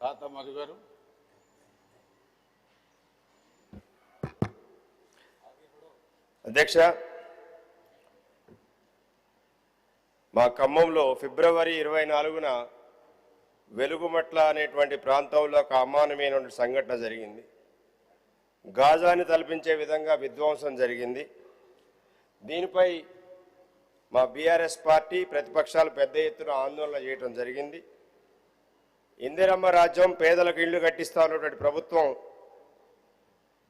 తాత మధు గారు. అధ్యక్ష, మా ఖమ్మంలో ఫిబ్రవరి 24న వెలుగుమట్ల అనేటువంటి ప్రాంతంలో ఒక అమానమైన సంఘటన జరిగింది. గాజాని తలపించే విధంగా విధ్వంసం జరిగింది. దీనిపై మా బీఆర్ఎస్ పార్టీ ప్రతిపక్షాలు పెద్ద ఎత్తున ఆందోళన చేయడం జరిగింది. ఇందిరమ్మ రాజ్యం పేదలకు ఇళ్లు కట్టిస్తా ఉన్నటువంటి ప్రభుత్వం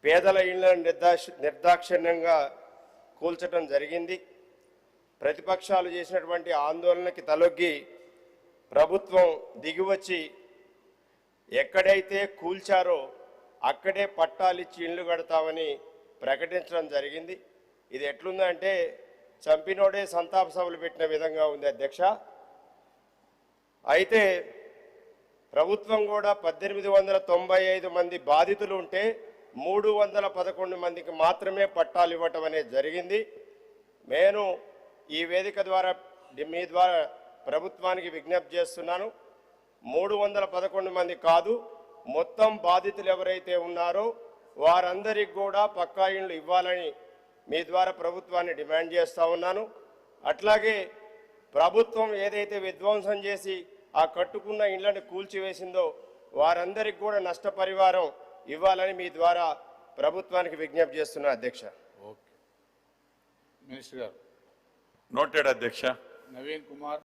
పేదల ఇళ్లను నిర్దాక్షిణ్యంగా కూల్చడం జరిగింది. ప్రతిపక్షాలు చేసినటువంటి ఆందోళనకి తలొగ్గి ప్రభుత్వం దిగివచ్చి ఎక్కడైతే కూల్చారో అక్కడే పట్టాలిచ్చి ఇళ్లు కడతామని ప్రకటించడం జరిగింది. ఇది ఎట్లుందంటే చంపినోడే సంతాప సభలు పెట్టిన విధంగా ఉంది అధ్యక్ష. అయితే ప్రభుత్వం కూడా 1895 మంది బాధితులు ఉంటే 311 మందికి మాత్రమే పట్టాలు ఇవ్వటం అనేది జరిగింది. నేను ఈ వేదిక ద్వారా మీ ద్వారా ప్రభుత్వానికి విజ్ఞప్తి చేస్తున్నాను, 311 మంది కాదు, మొత్తం బాధితులు ఎవరైతే ఉన్నారో వారందరికీ కూడా పక్కా ఇళ్ళు ఇవ్వాలని మీ ద్వారా ప్రభుత్వాన్ని డిమాండ్ చేస్తూ ఉన్నాను. అట్లాగే ప్రభుత్వం ఏదైతే విధ్వంసం చేసి ఆ కట్టుకున్న ఇళ్లను కూల్చివేసిందో వారందరికీ కూడా నష్టపరిహారం ఇవ్వాలని మీ ద్వారా ప్రభుత్వానికి విజ్ఞప్తి చేస్తున్నా అధ్యక్ష. ఓకే మినిస్టర్ గారు. నోటెడ్ అధ్యక్ష. నవీన్ కుమార్.